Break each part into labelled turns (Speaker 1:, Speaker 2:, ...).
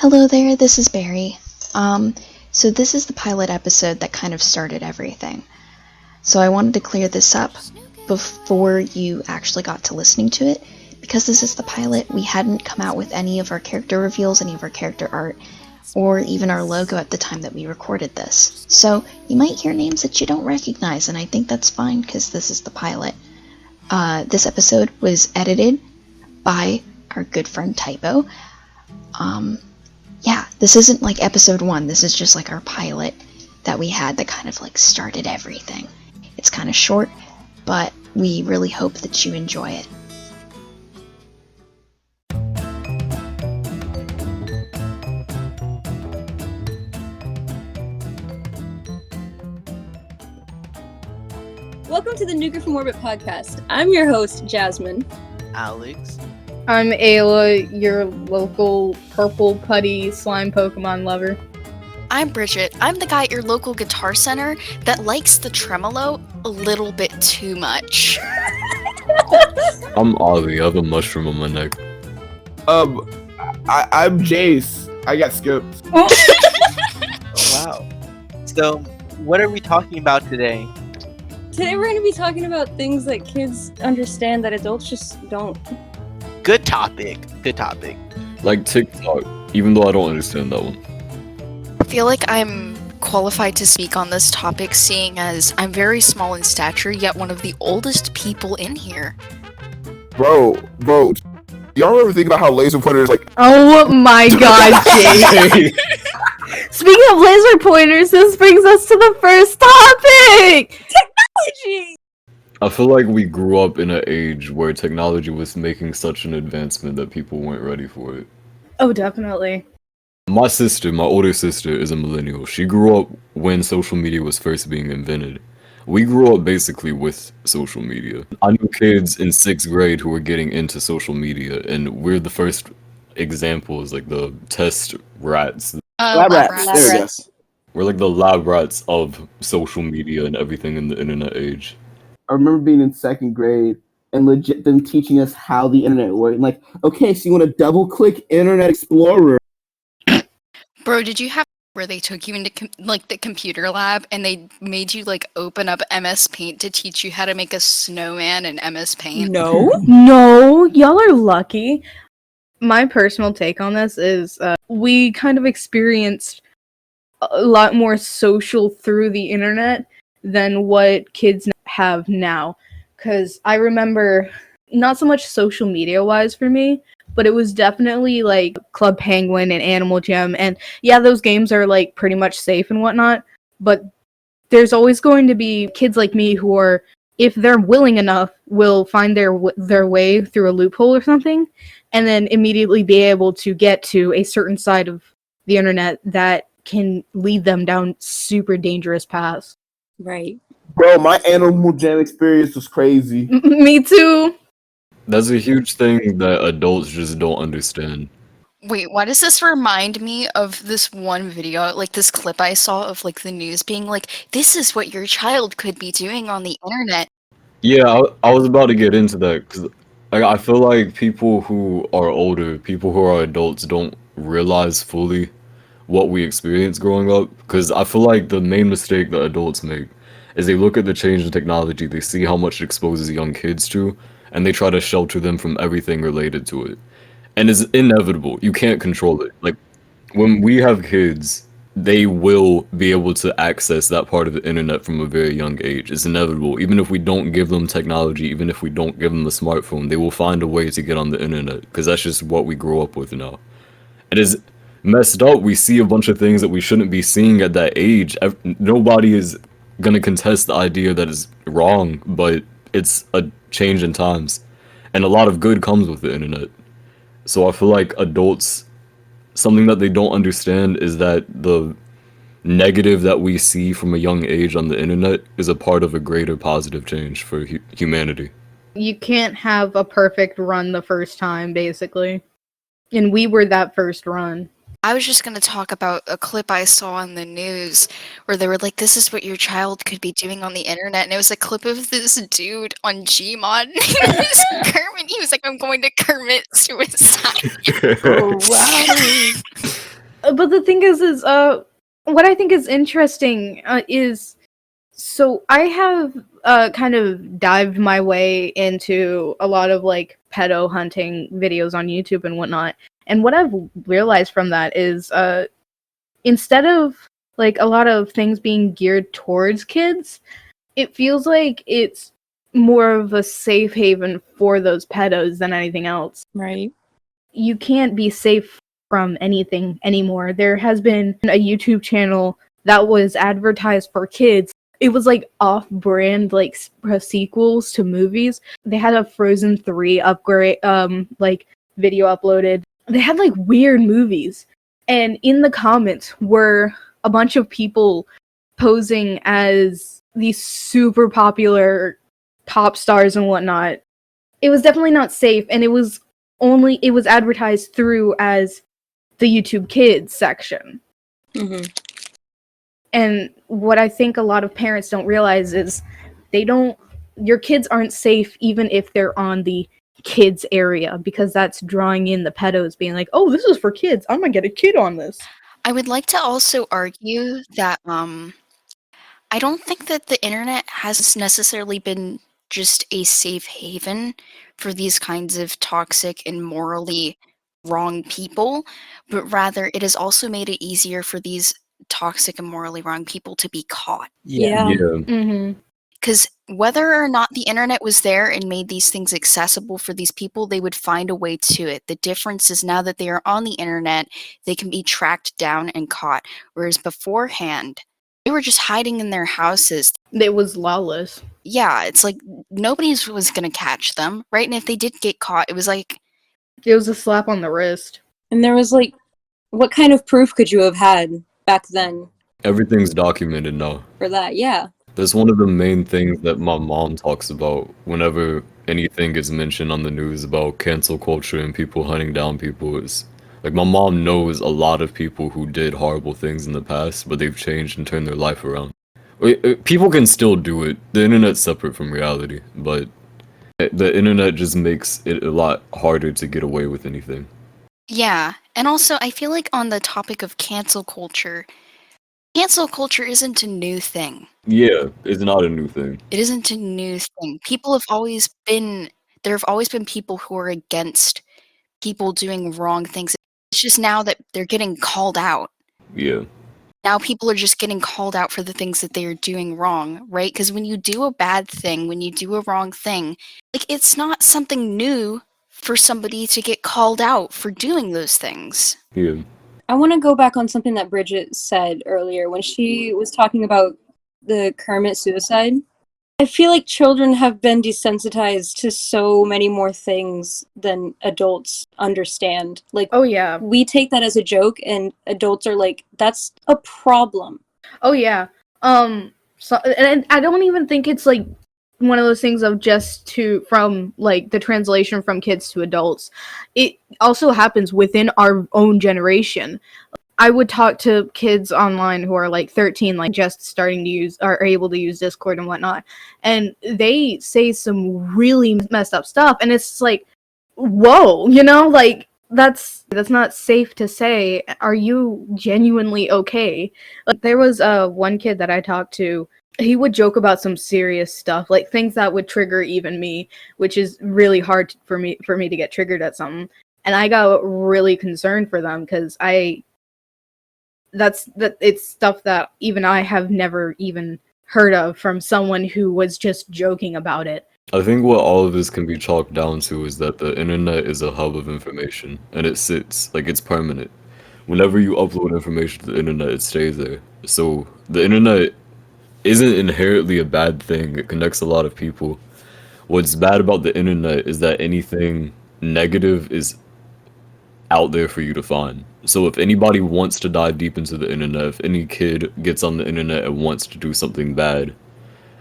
Speaker 1: Hello there, this is Barry. So this is the pilot episode that kind of started everything. So I wanted to clear this up before you actually got to listening to it. Because this is the pilot, we hadn't come out with any of our character reveals, any of our character art, or even our logo at the time that we recorded this. So you might hear names that you don't recognize, and I think that's fine because this is the pilot. This episode was edited by our good friend Typo. Yeah, this isn't like episode 1, this is just like our pilot that we had that kind of like started everything. It's kind of short, but we really hope that you enjoy it.
Speaker 2: Welcome to the Nuke from Orbit podcast. I'm your host, Jasmine.
Speaker 3: Alex.
Speaker 4: I'm Ayla, your local purple putty slime Pokemon lover.
Speaker 5: I'm Bridget. I'm the guy at your local guitar center that likes the tremolo a little bit too much.
Speaker 6: I'm Ollie. I have a mushroom on my neck.
Speaker 7: I'm Jace. I got skipped.
Speaker 3: Oh, wow. So, what are we talking about today?
Speaker 2: Today we're going to be talking about things that kids understand that adults just don't.
Speaker 3: Good topic. Good topic.
Speaker 6: Like TikTok, even though I don't understand that one.
Speaker 5: I feel like I'm qualified to speak on this topic, seeing as I'm very small in stature, yet one of the oldest people in here.
Speaker 7: Bro. Y'all ever think about how laser pointers like?
Speaker 4: Oh my god, Jay! Speaking of laser pointers, this brings us to the first topic!
Speaker 2: Technology!
Speaker 6: I feel like we grew up in an age where technology was making such an advancement that people weren't ready for it.
Speaker 4: Oh, definitely.
Speaker 6: My older sister, is a millennial. She grew up when social media was first being invented. We grew up basically with social media. I knew kids in 6th grade who were getting into social media, and we're the first examples, like the test rats.
Speaker 7: Lab rats. There we go.
Speaker 6: We're like the lab rats of social media and everything in the internet age.
Speaker 7: I remember being in 2nd grade and legit them teaching us how the internet worked. Like, okay, so you want to double click Internet Explorer?
Speaker 5: Bro, did you have where they took you into the computer lab and they made you like open up MS Paint to teach you how to make a snowman in MS Paint?
Speaker 4: No, y'all are lucky. My personal take on this is we kind of experienced a lot more social through the internet than what kids have now. Because I remember, not so much social media-wise for me, but it was definitely like Club Penguin and Animal Jam. And yeah, those games are like pretty much safe and whatnot. But there's always going to be kids like me who are, if they're willing enough, will find their way through a loophole or something. And then immediately be able to get to a certain side of the internet that can lead them down super dangerous paths.
Speaker 2: Right.
Speaker 7: Bro, my Animal Jam experience was crazy.
Speaker 4: Me too.
Speaker 6: That's a huge thing that adults just don't understand.
Speaker 5: Wait, why does this remind me of this one video, like this clip I saw of like the news being like, this is what your child could be doing on the internet?
Speaker 6: Yeah, I was about to get into that because I feel like people who are older, people who are adults, don't realize fully what we experienced growing up. Because I feel like the main mistake that adults make is they look at the change in technology, they see how much it exposes young kids to, and they try to shelter them from everything related to it. And it's inevitable. You can't control it. Like, when we have kids, they will be able to access that part of the internet from a very young age. It's inevitable. Even if we don't give them technology, even if we don't give them a smartphone, they will find a way to get on the internet, because that's just what we grow up with now. It is messed up. We see a bunch of things that we shouldn't be seeing at that age. Nobody is gonna contest the idea that is wrong, but it's a change in times. And a lot of good comes with the internet. So I feel like adults, something that they don't understand is that the negative that we see from a young age on the internet is a part of a greater positive change for humanity.
Speaker 4: You can't have a perfect run the first time, basically. And we were that first run.
Speaker 5: I was just going to talk about a clip I saw on the news where they were like, this is what your child could be doing on the internet. And it was a clip of this dude on Gmod. He was like, I'm going to commit suicide.
Speaker 7: Oh, wow.
Speaker 4: But the thing is what I think is interesting is, so I have kind of dived my way into a lot of like pedo hunting videos on YouTube and whatnot. And what I've realized from that is instead of like a lot of things being geared towards kids, it feels like it's more of a safe haven for those pedos than anything else.
Speaker 2: Right.
Speaker 4: You can't be safe from anything anymore. There has been a YouTube channel that was advertised for kids. It was like off-brand, like sequels to movies. They had a Frozen 3 upgrade, like video uploaded. They had like weird movies, and in the comments were a bunch of people posing as these super popular pop stars and whatnot. It was definitely not safe, and it was advertised through as the YouTube Kids section.
Speaker 2: Mm-hmm.
Speaker 4: And what I think a lot of parents don't realize is your kids aren't safe even if they're on the kids area, because that's drawing in the pedos being like, oh, this is for kids, I'm gonna get a kid on this.
Speaker 5: I would like to also argue that I don't think that the internet has necessarily been just a safe haven for these kinds of toxic and morally wrong people, but rather it has also made it easier for these toxic and morally wrong people to be caught.
Speaker 2: Yeah.
Speaker 6: Yeah.
Speaker 4: Mm-hmm.
Speaker 5: Because whether or not the internet was there and made these things accessible for these people, they would find a way to it. The difference is now that they are on the internet, they can be tracked down and caught. Whereas beforehand, they were just hiding in their houses.
Speaker 4: It was lawless.
Speaker 5: Yeah, it's like nobody was going to catch them, right? And if they did get caught, it was like,
Speaker 4: It was a slap on the wrist.
Speaker 2: And there was like, what kind of proof could you have had back then
Speaker 6: Everything's documented now.
Speaker 2: for that? Yeah.
Speaker 6: That's one of the main things that my mom talks about whenever anything is mentioned on the news about cancel culture and people hunting down people. Is like, my mom knows a lot of people who did horrible things in the past, but they've changed and turned their life around. People can still do it. The internet's separate from reality, but the internet just makes it a lot harder to get away with anything.
Speaker 5: yeah. And also, I feel like on the topic of cancel culture isn't a new thing.
Speaker 6: Yeah, it's not a new thing.
Speaker 5: It isn't a new thing. There have always been people who are against people doing wrong things. It's just now that they're getting called out.
Speaker 6: Yeah.
Speaker 5: Now people are just getting called out for the things that they are doing wrong, right? Because when you do a bad thing, when you do a wrong thing, like, it's not something new for somebody to get called out for doing those things.
Speaker 6: Yeah.
Speaker 2: I want to go back on something that Bridget said earlier when she was talking about the Kermit suicide. I feel like children have been desensitized to so many more things than adults understand. Like,
Speaker 4: Oh yeah.
Speaker 2: we take that as a joke, and adults are like, that's a problem.
Speaker 4: Oh yeah. So, and I don't even think it's like one of those things of from like the translation from kids to adults. It also happens within our own generation. I would talk to kids online who are like 13, like just starting to are able to use Discord and whatnot, and they say some really messed up stuff, and it's like, whoa, like that's not safe to say. Are you genuinely okay? Like, there was one kid that I talked to. He would joke about some serious stuff, like things that would trigger even me, which is really hard for me to get triggered at something. And I got really concerned for them because it's stuff that even I have never even heard of from someone who was just joking about it.
Speaker 6: I think what all of this can be chalked down to is that the internet is a hub of information, and it sits, like, it's permanent. Whenever you upload information to the internet, it stays there. So the internet isn't inherently a bad thing. It connects a lot of people. What's bad about the internet is that anything negative is out there for you to find. So if anybody wants to dive deep into the internet, if any kid gets on the internet and wants to do something bad,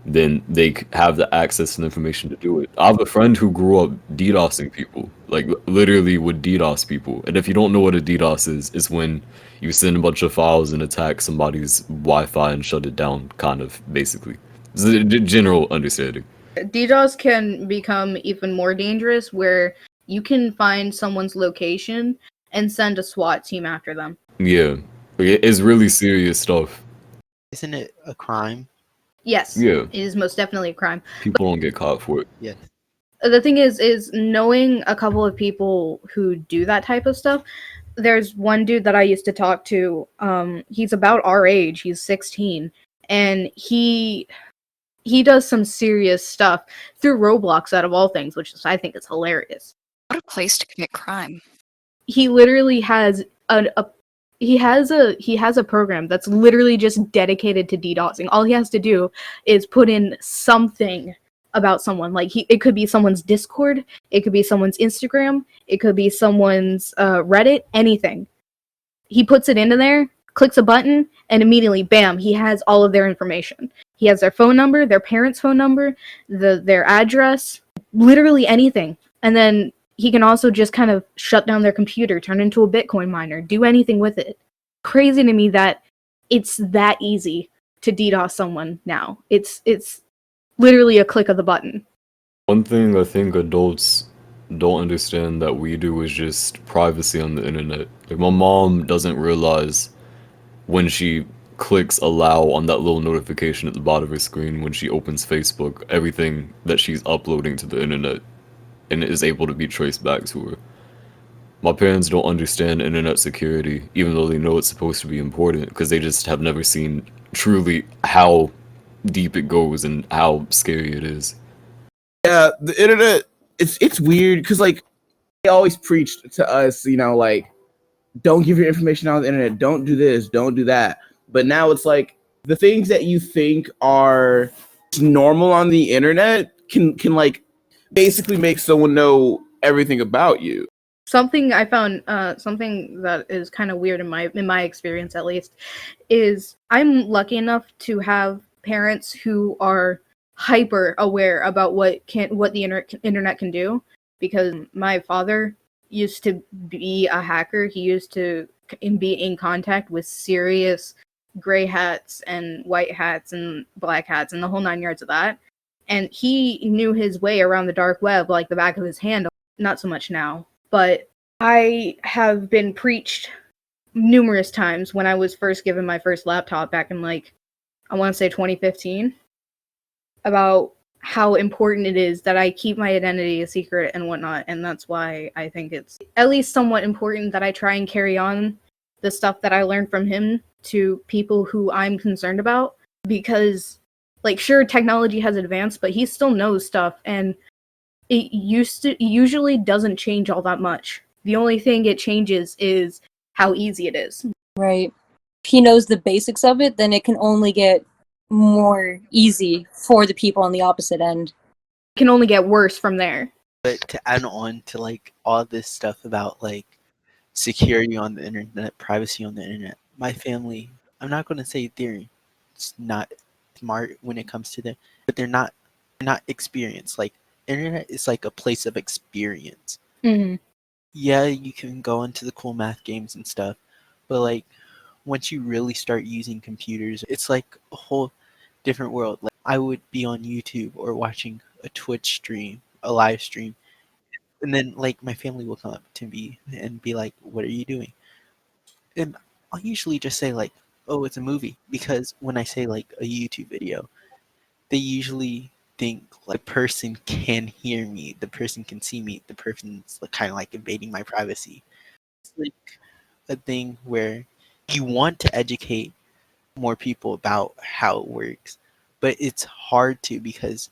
Speaker 6: then they have the access and information to do it. I have a friend who grew up DDoSing people, like literally would DDoS people. And if you don't know what a DDoS is, it's when you send a bunch of files and attack somebody's Wi-Fi and shut it down, kind of, basically. It's a general understanding.
Speaker 4: DDoS can become even more dangerous, where you can find someone's location and send a SWAT team after them.
Speaker 6: Yeah. It's really serious stuff.
Speaker 3: Isn't it a crime?
Speaker 4: Yes,
Speaker 6: Yeah.
Speaker 4: it is most definitely a crime.
Speaker 6: People don't get caught for it.
Speaker 3: Yes.
Speaker 4: The thing is knowing a couple of people who do that type of stuff. There's one dude that I used to talk to. He's about our age. He's 16, and he does some serious stuff through Roblox, out of all things, which is, I think, is hilarious.
Speaker 5: What a place to commit crime.
Speaker 4: He literally has he has a program that's literally just dedicated to DDoSing. All he has to do is put in something about someone. Like, it could be someone's Discord, it could be someone's Instagram, it could be someone's Reddit, anything. He puts it into there, clicks a button, and immediately, bam, he has all of their information. He has their phone number, their parents' phone number, their address, literally anything. And then he can also just kind of shut down their computer, turn into a Bitcoin miner, do anything with it. Crazy to me that it's that easy to DDoS someone now. It's literally a click of the button.
Speaker 6: One thing I think adults don't understand that we do is just privacy on the internet. Like, my mom doesn't realize when she clicks allow on that little notification at the bottom of her screen when she opens Facebook, everything that she's uploading to the internet and is able to be traced back to her. My parents don't understand internet security, even though they know it's supposed to be important, because they just have never seen truly how deep it goes and how scary it is.
Speaker 7: Yeah, the internet, it's weird because like they always preached to us, like, don't give your information out on the internet, don't do this, don't do that. But now it's like the things that you think are normal on the internet can like basically make someone know everything about you.
Speaker 4: Something I found, something that is kind of weird in my experience, at least, is I'm lucky enough to have parents who are hyper aware about what the internet can do, because my father used to be a hacker. He used to be in contact with serious gray hats and white hats and black hats and the whole 9 yards of that. And he knew his way around the dark web like the back of his hand. Not so much now, but I have been preached numerous times when I was first given my first laptop back in, like, I want to say 2015, about how important it is that I keep my identity a secret and whatnot. And that's why I think it's at least somewhat important that I try and carry on the stuff that I learned from him to people who I'm concerned about. Because, like, sure, technology has advanced, but he still knows stuff, and it usually doesn't change all that much. The only thing it changes is how easy it is.
Speaker 2: Right. If he knows the basics of it, then it can only get more easy for the people on the opposite end.
Speaker 4: It can only get worse from there.
Speaker 3: But to add on to like all this stuff about like security on the internet, privacy on the internet, my family, I'm not going to say it's not smart when it comes to them, but they're not experienced. Like, internet is like a place of experience.
Speaker 4: Mm-hmm.
Speaker 3: Yeah, you can go into the cool math games and stuff, but like once you really start using computers, it's like a whole different world. Like, I would be on YouTube or watching a Twitch stream, a live stream, and then like my family will come up to me and be like, "What are you doing?" And I'll usually just say like, "Oh, it's a movie," because when I say like a YouTube video, they usually think like the person can hear me, the person can see me, the person's like, kind of like invading my privacy. It's like a thing where you want to educate more people about how it works, but it's hard to because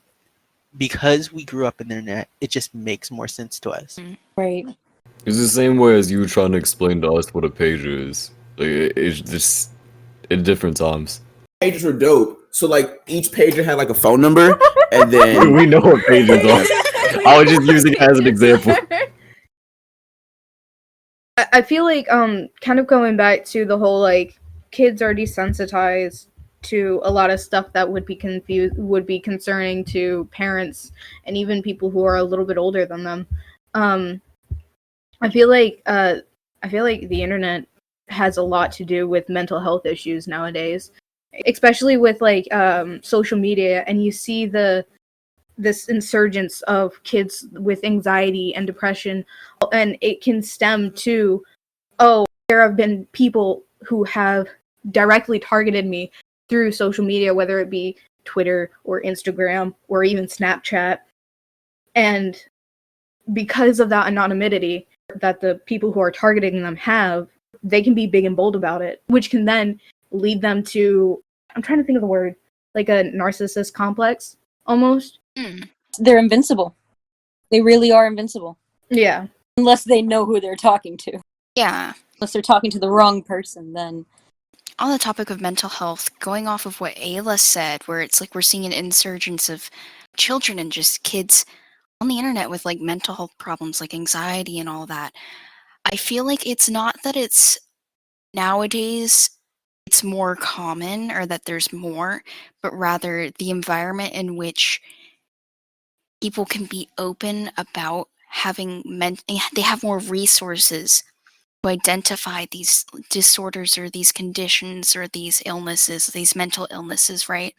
Speaker 3: we grew up in the internet. It just makes more sense to us.
Speaker 2: Right.
Speaker 6: It's the same way as you trying to explain to us what a pager is. Like, it's just at different times.
Speaker 7: Pages were dope. So like each pager had like a phone number, and then
Speaker 6: We know what pagers are. I was just using it as an example.
Speaker 4: I feel like kind of going back to the whole, like, kids are desensitized to a lot of stuff that would be concerning to parents and even people who are a little bit older than them. I feel like the internet has a lot to do with mental health issues nowadays, especially with like social media, and you see this insurgence of kids with anxiety and depression, and it can stem to, oh, There have been people who have directly targeted me through social media, whether it be Twitter or Instagram or even Snapchat. And because of that anonymity that the people who are targeting them have, they can be big and bold about it, which can then lead them to, I'm trying to think of the word, like a narcissist complex, almost.
Speaker 2: They're invincible. They really are invincible.
Speaker 4: Yeah.
Speaker 2: Unless they know who they're talking to.
Speaker 5: Yeah.
Speaker 2: Unless they're talking to the wrong person, then.
Speaker 5: On the topic of mental health, going off of what Ayla said, where it's like we're seeing an insurgence of children and just kids on the internet with like mental health problems like anxiety and all that. I feel like it's not that it's nowadays it's more common or that there's more, but rather the environment in which people can be open about having they have more resources to identify these disorders or these conditions or these illnesses, these mental illnesses, right?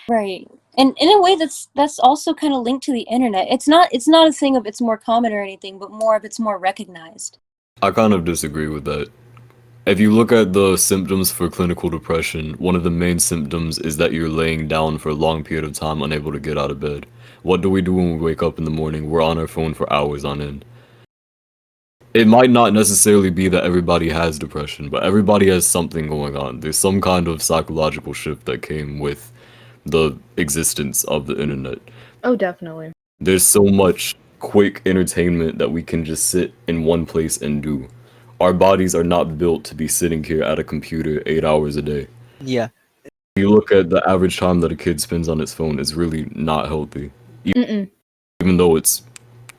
Speaker 2: Right. And in a way that's also kind of linked to the internet. It's not a thing of it's more common or anything, but more of it's more recognized.
Speaker 6: I kind of disagree with that. If you look at the symptoms for clinical depression, one of the main symptoms is that you're laying down for a long period of time, unable to get out of bed. What do we do when we wake up in the morning? We're on our phone for hours on end. It might not necessarily be that everybody has depression, but everybody has something going on. There's some kind of psychological shift that came with the existence of the internet.
Speaker 4: Oh, definitely.
Speaker 6: There's so much quick entertainment that we can just sit in one place and do. Our bodies are not built to be sitting here at a computer 8 hours a day.
Speaker 3: Yeah.
Speaker 6: You look at the average time that a kid spends on its phone, it's really not healthy. Even though it's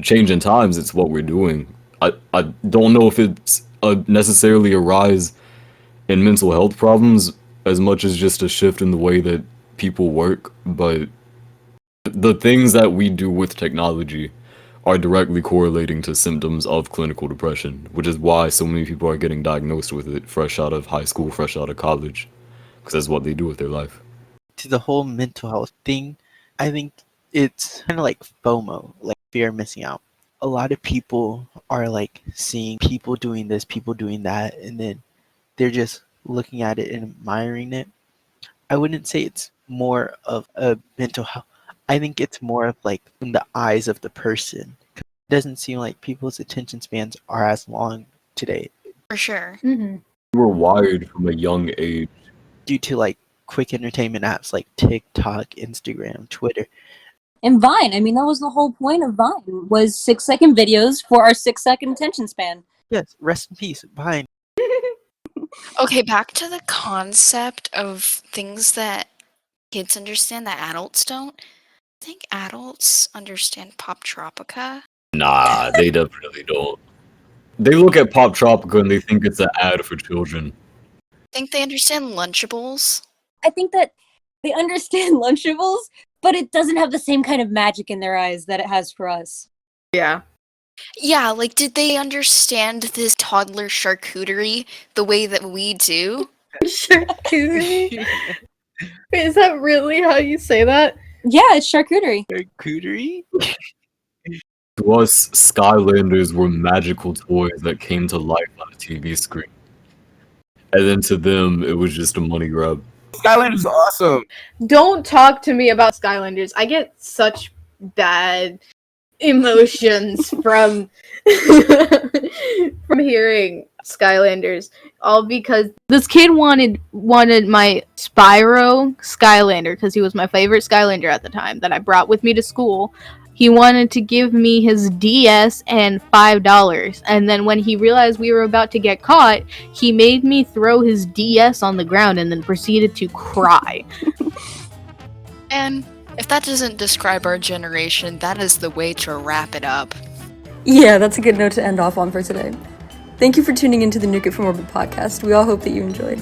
Speaker 6: changing times, it's what we're doing. I don't know if it's necessarily a rise in mental health problems as much as just a shift in the way that people work, but the things that we do with technology are directly correlating to symptoms of clinical depression, which is why so many people are getting diagnosed with it fresh out of high school, fresh out of college, because that's what they do with their life.
Speaker 3: To the whole mental health thing, I think it's kind of like FOMO, like fear of missing out. A lot of people are like seeing people doing this, people doing that, and then they're just looking at it and admiring it. I wouldn't say it's more of a mental health. I think it's more of like in the eyes of the person. It doesn't seem like people's attention spans are as long today
Speaker 5: For sure.
Speaker 6: We were wired from a young age.
Speaker 3: due to like quick entertainment apps like TikTok, Instagram, Twitter.
Speaker 2: And Vine, I mean, that was the whole point of Vine, was 6-second videos for our 6-second attention span.
Speaker 3: Yes, rest in peace, Vine.
Speaker 5: Okay, back to the concept of things that kids understand that adults don't. I think adults understand Pop Tropica.
Speaker 6: Nah, they definitely don't. They look at Pop Tropica and they think it's an ad for children.
Speaker 5: I think they understand Lunchables.
Speaker 2: I think that they understand Lunchables, but it doesn't have the same kind of magic in their eyes that it has for us.
Speaker 4: Yeah.
Speaker 5: Yeah, like did they understand this toddler charcuterie the way that we do?
Speaker 4: Charcuterie? Wait, is that really how you say that?
Speaker 2: Yeah, it's charcuterie.
Speaker 3: Charcuterie?
Speaker 6: To us, Skylanders were magical toys that came to life on a TV screen. And then to them, it was just a money grab.
Speaker 7: Skylanders awesome.
Speaker 4: Don't talk to me about Skylanders. I get such bad emotions from from hearing Skylanders, all because this kid wanted my Spyro Skylander because he was my favorite Skylander at the time that I brought with me to school. He wanted to give me his DS and $5, and then when he realized we were about to get caught, he made me throw his DS on the ground and then proceeded to cry.
Speaker 5: And if that doesn't describe our generation, that is the way to wrap it up.
Speaker 8: Yeah, that's a good note to end off on for today. Thank you for tuning into the Nuke It for Morbid podcast. We all hope that you enjoyed.